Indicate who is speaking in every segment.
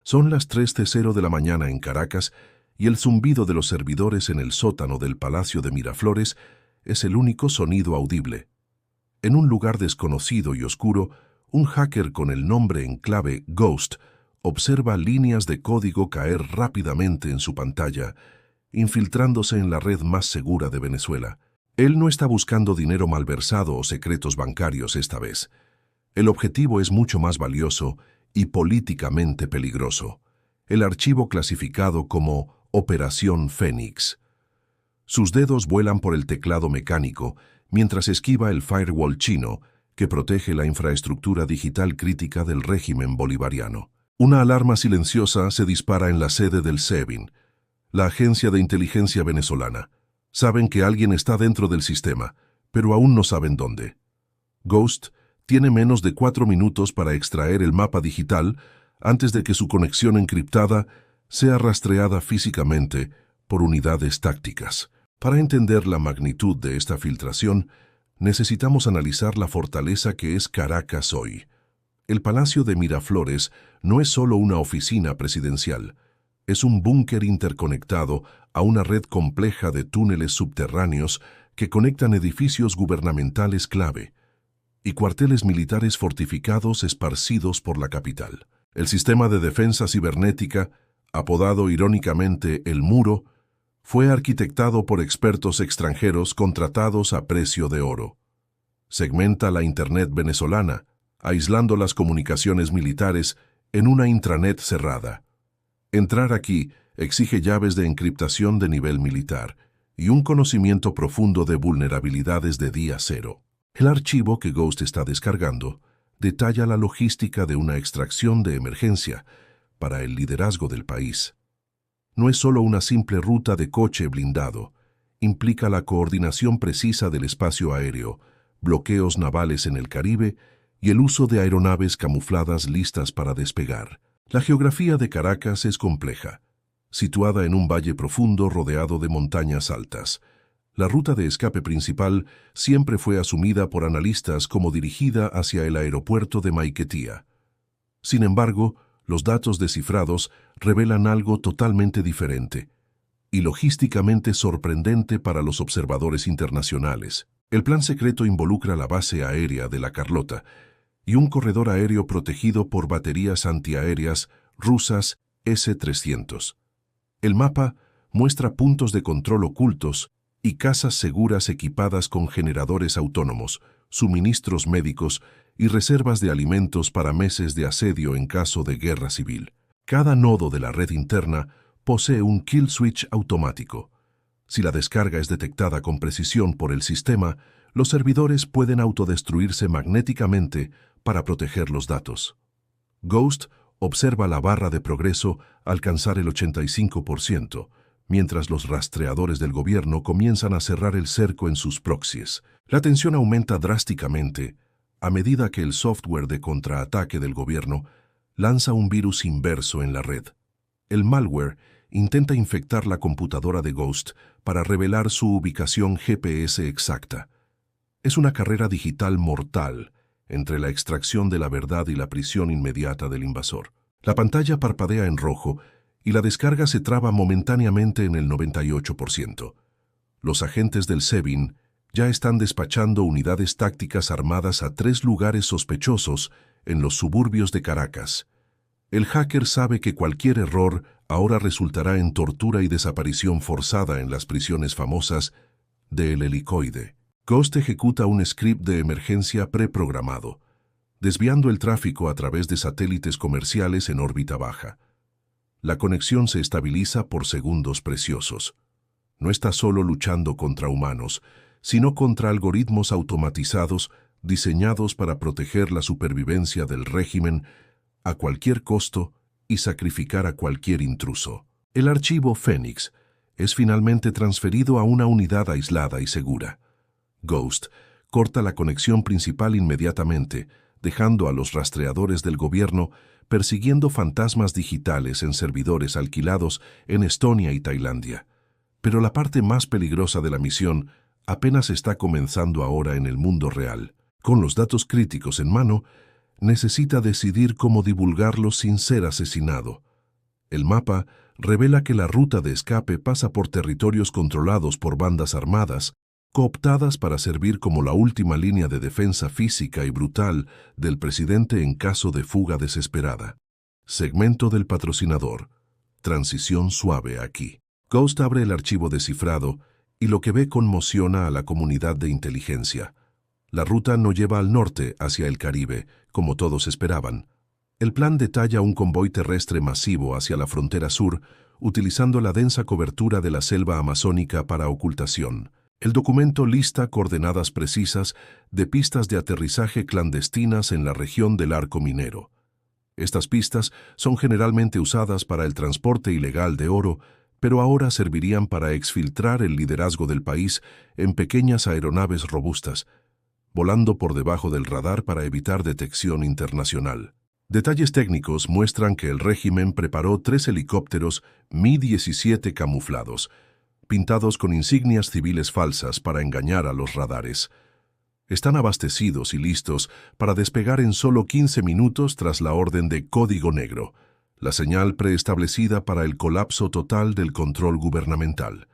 Speaker 1: Son las 3:00 de la mañana en Caracas y el zumbido de los servidores en el sótano del Palacio de Miraflores es el único sonido audible. En un lugar desconocido y oscuro, un hacker con el nombre en clave Ghost observa líneas de código caer rápidamente en su pantalla, infiltrándose en la red más segura de Venezuela. Él no está buscando dinero malversado o secretos bancarios esta vez. El objetivo es mucho más valioso y políticamente peligroso: el archivo clasificado como Operación Fénix. Sus dedos vuelan por el teclado mecánico mientras esquiva el firewall chino que protege la infraestructura digital crítica del régimen bolivariano. Una alarma silenciosa se dispara en la sede del SEBIN, la agencia de inteligencia venezolana. Saben que alguien está dentro del sistema, pero aún no saben dónde. Ghost tiene menos de 4 minutos para extraer el mapa digital antes de que su conexión encriptada sea rastreada físicamente por unidades tácticas. Para entender la magnitud de esta filtración, necesitamos analizar la fortaleza que es Caracas hoy. El Palacio de Miraflores no es solo una oficina presidencial, es un búnker interconectado a una red compleja de túneles subterráneos que conectan edificios gubernamentales clave y cuarteles militares fortificados esparcidos por la capital. El sistema de defensa cibernética, apodado irónicamente el Muro, fue arquitectado por expertos extranjeros contratados a precio de oro. Segmenta la Internet venezolana, aislando las comunicaciones militares en una intranet cerrada. Entrar aquí exige llaves de encriptación de nivel militar y un conocimiento profundo de vulnerabilidades de día cero. El archivo que Ghost está descargando detalla la logística de una extracción de emergencia para el liderazgo del país. No es solo una simple ruta de coche blindado, implica la coordinación precisa del espacio aéreo, bloqueos navales en el Caribe y el uso de aeronaves camufladas listas para despegar. La geografía de Caracas es compleja, situada en un valle profundo rodeado de montañas altas. La ruta de escape principal siempre fue asumida por analistas como dirigida hacia el aeropuerto de Maiquetía. Sin embargo, los datos descifrados revelan algo totalmente diferente y logísticamente sorprendente para los observadores internacionales. El plan secreto involucra la base aérea de La Carlota y un corredor aéreo protegido por baterías antiaéreas rusas S-300. El mapa muestra puntos de control ocultos y casas seguras equipadas con generadores autónomos, suministros médicos y reservas de alimentos para meses de asedio en caso de guerra civil. Cada nodo de la red interna posee un kill switch automático. Si la descarga es detectada con precisión por el sistema, los servidores pueden autodestruirse magnéticamente para proteger los datos. Ghost observa la barra de progreso alcanzar el 85%, mientras los rastreadores del gobierno comienzan a cerrar el cerco en sus proxies. La tensión aumenta drásticamente a medida que el software de contraataque del gobierno lanza un virus inverso en la red. El malware intenta infectar la computadora de Ghost para revelar su ubicación GPS exacta. Es una carrera digital mortal entre la extracción de la verdad y la prisión inmediata del invasor. La pantalla parpadea en rojo y la descarga se traba momentáneamente en el 98%. Los agentes del SEBIN ya están despachando unidades tácticas armadas a 3 lugares sospechosos en los suburbios de Caracas. El hacker sabe que cualquier error ahora resultará en tortura y desaparición forzada en las prisiones famosas de El Helicoide. Ghost ejecuta un script de emergencia preprogramado, desviando el tráfico a través de satélites comerciales en órbita baja. La conexión se estabiliza por segundos preciosos. No está solo luchando contra humanos, sino contra algoritmos automatizados diseñados para proteger la supervivencia del régimen a cualquier costo y sacrificar a cualquier intruso. El archivo Fénix es finalmente transferido a una unidad aislada y segura. Ghost corta la conexión principal inmediatamente, dejando a los rastreadores del gobierno persiguiendo fantasmas digitales en servidores alquilados en Estonia y Tailandia. Pero la parte más peligrosa de la misión apenas está comenzando ahora en el mundo real. Con los datos críticos en mano, necesita decidir cómo divulgarlos sin ser asesinado. El mapa revela que la ruta de escape pasa por territorios controlados por bandas armadas, cooptadas para servir como la última línea de defensa física y brutal del presidente en caso de fuga desesperada. Segmento del patrocinador. Transición suave aquí. Ghost abre el archivo descifrado y lo que ve conmociona a la comunidad de inteligencia. La ruta no lleva al norte, hacia el Caribe, como todos esperaban. El plan detalla un convoy terrestre masivo hacia la frontera sur, utilizando la densa cobertura de la selva amazónica para ocultación. El documento lista coordenadas precisas de pistas de aterrizaje clandestinas en la región del Arco Minero. Estas pistas son generalmente usadas para el transporte ilegal de oro, pero ahora servirían para exfiltrar el liderazgo del país en pequeñas aeronaves robustas, volando por debajo del radar para evitar detección internacional. Detalles técnicos muestran que el régimen preparó 3 helicópteros Mi-17 camuflados, pintados con insignias civiles falsas para engañar a los radares. Están abastecidos y listos para despegar en solo 15 minutos tras la orden de Código Negro, la señal preestablecida para el colapso total del control gubernamental.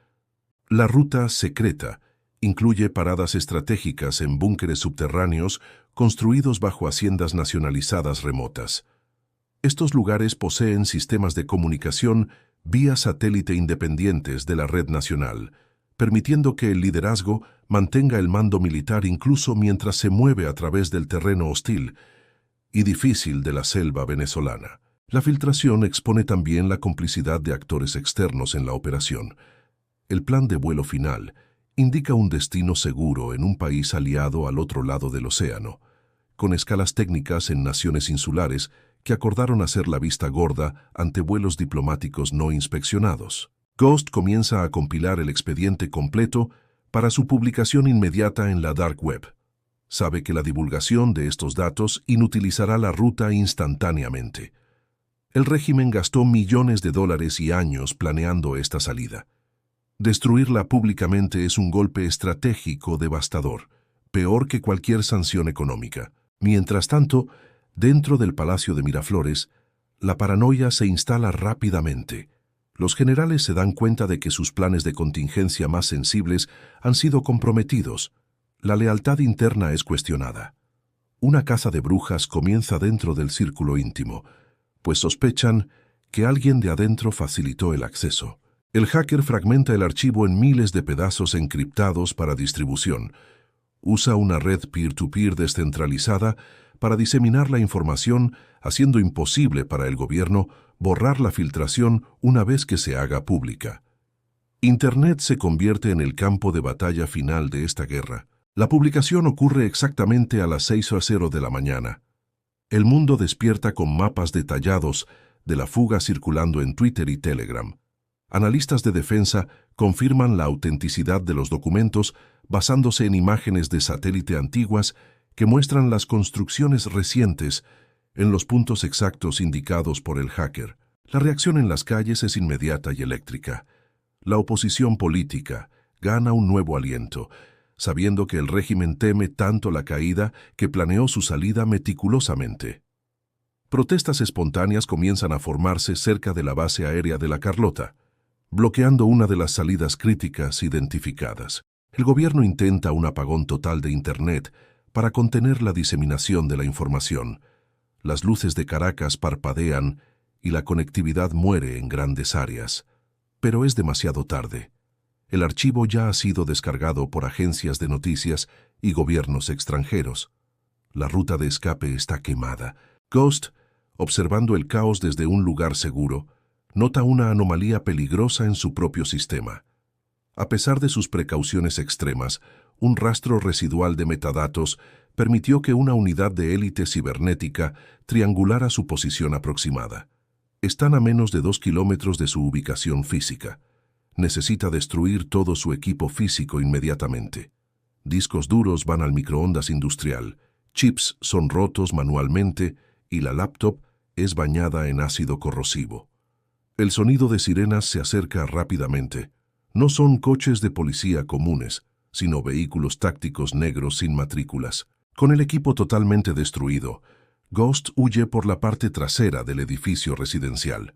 Speaker 1: La ruta secreta incluye paradas estratégicas en búnkeres subterráneos construidos bajo haciendas nacionalizadas remotas. Estos lugares poseen sistemas de comunicación vía satélite independientes de la red nacional, permitiendo que el liderazgo mantenga el mando militar incluso mientras se mueve a través del terreno hostil y difícil de la selva venezolana. La filtración expone también la complicidad de actores externos en la operación. El plan de vuelo final indica un destino seguro en un país aliado al otro lado del océano, con escalas técnicas en naciones insulares que acordaron hacer la vista gorda ante vuelos diplomáticos no inspeccionados. Ghost comienza a compilar el expediente completo para su publicación inmediata en la Dark Web. Sabe que la divulgación de estos datos inutilizará la ruta instantáneamente. El régimen gastó millones de dólares y años planeando esta salida. Destruirla públicamente es un golpe estratégico devastador, peor que cualquier sanción económica. Mientras tanto, dentro del Palacio de Miraflores, la paranoia se instala rápidamente. Los generales se dan cuenta de que sus planes de contingencia más sensibles han sido comprometidos. La lealtad interna es cuestionada. Una caza de brujas comienza dentro del círculo íntimo, pues sospechan que alguien de adentro facilitó el acceso. El hacker fragmenta el archivo en miles de pedazos encriptados para distribución. Usa una red peer-to-peer descentralizada para diseminar la información, haciendo imposible para el gobierno borrar la filtración una vez que se haga pública. Internet se convierte en el campo de batalla final de esta guerra. La publicación ocurre exactamente a las 6:00 de la mañana. El mundo despierta con mapas detallados de la fuga circulando en Twitter y Telegram. Analistas de defensa confirman la autenticidad de los documentos basándose en imágenes de satélite antiguas que muestran las construcciones recientes en los puntos exactos indicados por el hacker. La reacción en las calles es inmediata y eléctrica. La oposición política gana un nuevo aliento, sabiendo que el régimen teme tanto la caída que planeó su salida meticulosamente. Protestas espontáneas comienzan a formarse cerca de la base aérea de La Carlota, bloqueando una de las salidas críticas identificadas. El gobierno intenta un apagón total de Internet para contener la diseminación de la información. Las luces de Caracas parpadean y la conectividad muere en grandes áreas. Pero es demasiado tarde. El archivo ya ha sido descargado por agencias de noticias y gobiernos extranjeros. La ruta de escape está quemada. Ghost, observando el caos desde un lugar seguro, nota una anomalía peligrosa en su propio sistema. A pesar de sus precauciones extremas, un rastro residual de metadatos permitió que una unidad de élite cibernética triangulara su posición aproximada. Están a menos de 2 kilómetros de su ubicación física. Necesita destruir todo su equipo físico inmediatamente. Discos duros van al microondas industrial, chips son rotos manualmente y la laptop es bañada en ácido corrosivo. El sonido de sirenas se acerca rápidamente. No son coches de policía comunes, sino vehículos tácticos negros sin matrículas. Con el equipo totalmente destruido, Ghost huye por la parte trasera del edificio residencial.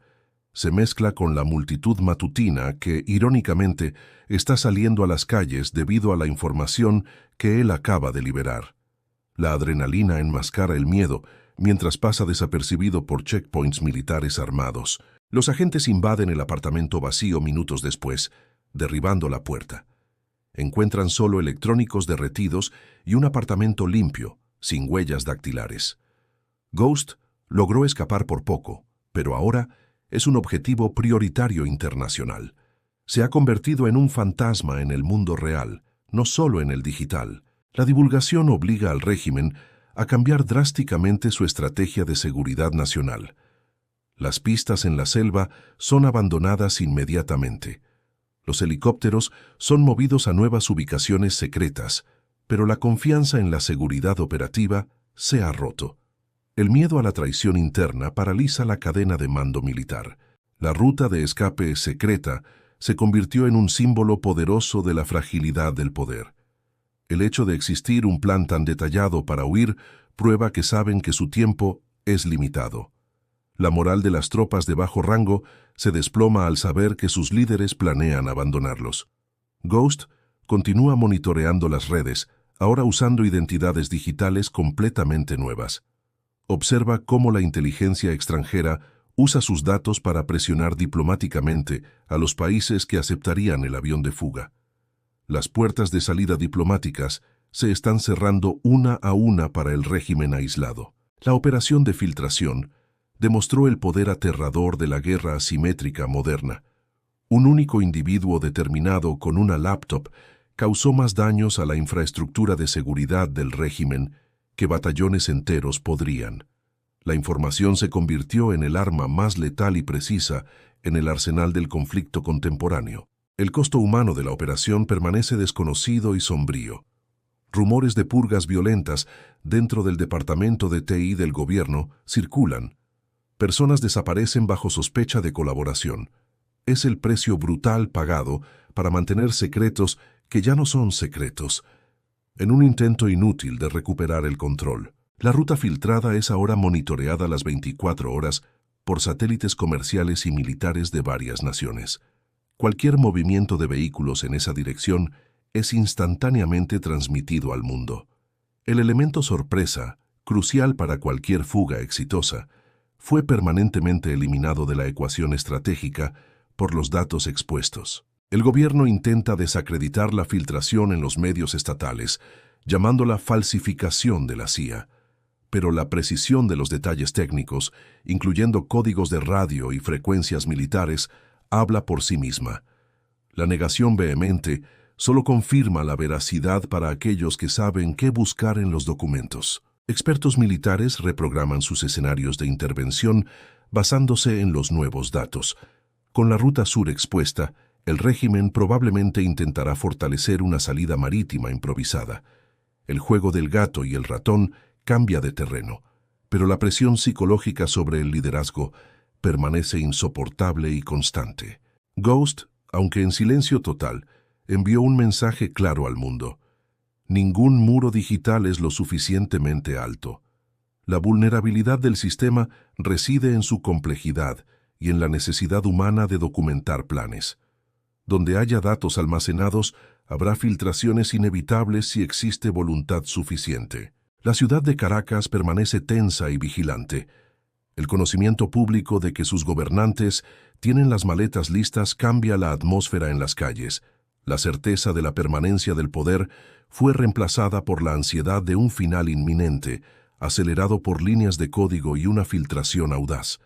Speaker 1: se mezcla con la multitud matutina que, irónicamente, está saliendo a las calles debido a la información que él acaba de liberar. La adrenalina enmascara el miedo, mientras pasa desapercibido por checkpoints militares armados. Los agentes invaden el apartamento vacío minutos después, derribando la puerta. Encuentran solo electrónicos derretidos y un apartamento limpio, sin huellas dactilares. Ghost logró escapar por poco, pero ahora es un objetivo prioritario internacional. Se ha convertido en un fantasma en el mundo real, no solo en el digital. La divulgación obliga al régimen a cambiar drásticamente su estrategia de seguridad nacional. Las pistas en la selva son abandonadas inmediatamente. Los helicópteros son movidos a nuevas ubicaciones secretas, pero la confianza en la seguridad operativa se ha roto. El miedo a la traición interna paraliza la cadena de mando militar. La ruta de escape secreta se convirtió en un símbolo poderoso de la fragilidad del poder. El hecho de existir un plan tan detallado para huir prueba que saben que su tiempo es limitado. La moral de las tropas de bajo rango se desploma al saber que sus líderes planean abandonarlos. Ghost continúa monitoreando las redes, ahora usando identidades digitales completamente nuevas. Observa cómo la inteligencia extranjera usa sus datos para presionar diplomáticamente a los países que aceptarían el avión de fuga. Las puertas de salida diplomáticas se están cerrando una a una para el régimen aislado. La operación de filtración demostró el poder aterrador de la guerra asimétrica moderna. Un único individuo determinado con una laptop causó más daños a la infraestructura de seguridad del régimen que batallones enteros podrían. La información se convirtió en el arma más letal y precisa en el arsenal del conflicto contemporáneo. El costo humano de la operación permanece desconocido y sombrío. Rumores de purgas violentas dentro del departamento de TI del gobierno circulan. Personas desaparecen bajo sospecha de colaboración. Es el precio brutal pagado para mantener secretos que ya no son secretos, en un intento inútil de recuperar el control. La ruta filtrada es ahora monitoreada las 24 horas por satélites comerciales y militares de varias naciones. Cualquier movimiento de vehículos en esa dirección es instantáneamente transmitido al mundo. El elemento sorpresa, crucial para cualquier fuga exitosa, fue permanentemente eliminado de la ecuación estratégica por los datos expuestos. El gobierno intenta desacreditar la filtración en los medios estatales, llamándola falsificación de la CIA, pero la precisión de los detalles técnicos, incluyendo códigos de radio y frecuencias militares, habla por sí misma. La negación vehemente solo confirma la veracidad para aquellos que saben qué buscar en los documentos. Expertos militares reprograman sus escenarios de intervención basándose en los nuevos datos. Con la ruta sur expuesta, el régimen probablemente intentará fortalecer una salida marítima improvisada. El juego del gato y el ratón cambia de terreno, pero la presión psicológica sobre el liderazgo permanece insoportable y constante. Ghost, aunque en silencio total, envió un mensaje claro al mundo. Ningún muro digital es lo suficientemente alto. La vulnerabilidad del sistema reside en su complejidad y en la necesidad humana de documentar planes. Donde haya datos almacenados, habrá filtraciones inevitables si existe voluntad suficiente. La ciudad de Caracas permanece tensa y vigilante. El conocimiento público de que sus gobernantes tienen las maletas listas cambia la atmósfera en las calles. La certeza de la permanencia del poder fue reemplazada por la ansiedad de un final inminente, acelerado por líneas de código y una filtración audaz.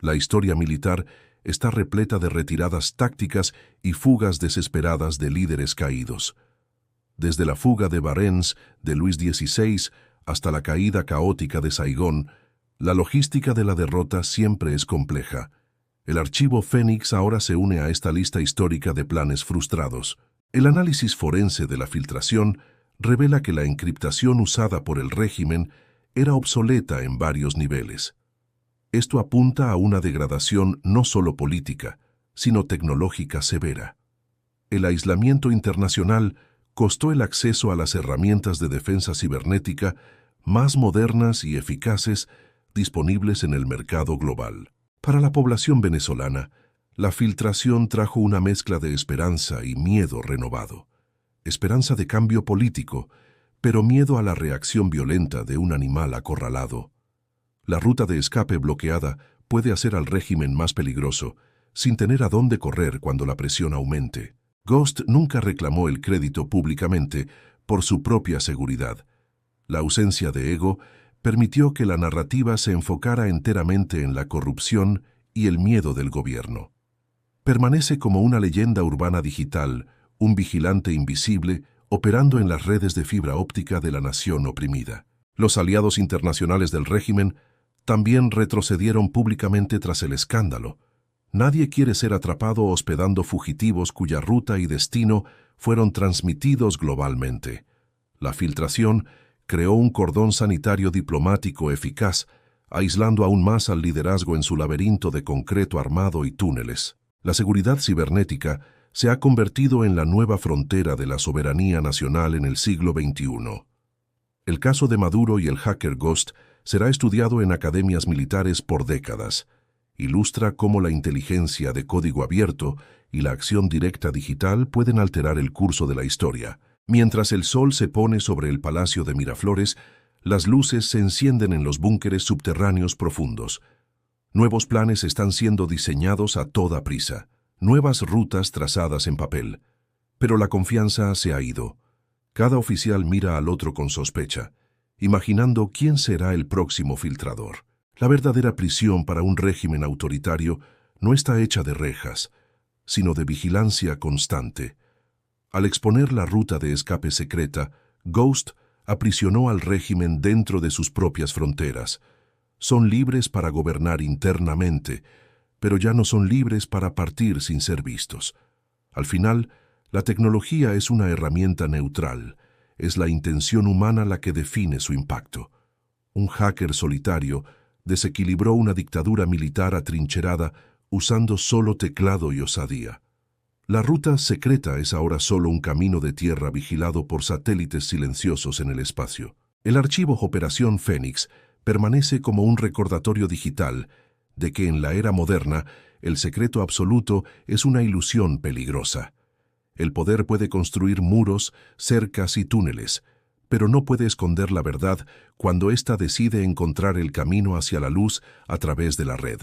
Speaker 1: La historia militar está repleta de retiradas tácticas y fugas desesperadas de líderes caídos. Desde la fuga de Barents de Luis XVI hasta la caída caótica de Saigón, la logística de la derrota siempre es compleja. El archivo Fénix ahora se une a esta lista histórica de planes frustrados. El análisis forense de la filtración revela que la encriptación usada por el régimen era obsoleta en varios niveles. Esto apunta a una degradación no solo política, sino tecnológica severa. El aislamiento internacional costó el acceso a las herramientas de defensa cibernética más modernas y eficaces disponibles en el mercado global. Para la población venezolana, la filtración trajo una mezcla de esperanza y miedo renovado. Esperanza de cambio político, pero miedo a la reacción violenta de un animal acorralado. La ruta de escape bloqueada puede hacer al régimen más peligroso, sin tener a dónde correr cuando la presión aumente. Ghost nunca reclamó el crédito públicamente por su propia seguridad. La ausencia de ego permitió que la narrativa se enfocara enteramente en la corrupción y el miedo del gobierno. Permanece como una leyenda urbana digital, un vigilante invisible operando en las redes de fibra óptica de la nación oprimida. Los aliados internacionales del régimen también retrocedieron públicamente tras el escándalo. Nadie quiere ser atrapado hospedando fugitivos cuya ruta y destino fueron transmitidos globalmente. La filtración creó un cordón sanitario diplomático eficaz, aislando aún más al liderazgo en su laberinto de concreto armado y túneles. La seguridad cibernética se ha convertido en la nueva frontera de la soberanía nacional en el siglo XXI. El caso de Maduro y el hacker Ghost será estudiado en academias militares por décadas. Ilustra cómo la inteligencia de código abierto y la acción directa digital pueden alterar el curso de la historia. Mientras el sol se pone sobre el Palacio de Miraflores, las luces se encienden en los búnkeres subterráneos profundos. Nuevos planes están siendo diseñados a toda prisa, nuevas rutas trazadas en papel. Pero la confianza se ha ido. Cada oficial mira al otro con sospecha, imaginando quién será el próximo filtrador. La verdadera prisión para un régimen autoritario no está hecha de rejas, sino de vigilancia constante. Al exponer la ruta de escape secreta, Ghost aprisionó al régimen dentro de sus propias fronteras. Son libres para gobernar internamente, pero ya no son libres para partir sin ser vistos. Al final, la tecnología es una herramienta neutral. Es la intención humana la que define su impacto. Un hacker solitario desequilibró una dictadura militar atrincherada usando solo teclado y osadía. La ruta secreta es ahora solo un camino de tierra vigilado por satélites silenciosos en el espacio. El archivo Operación Fénix permanece como un recordatorio digital de que en la era moderna el secreto absoluto es una ilusión peligrosa. El poder puede construir muros, cercas y túneles, pero no puede esconder la verdad cuando ésta decide encontrar el camino hacia la luz a través de la red.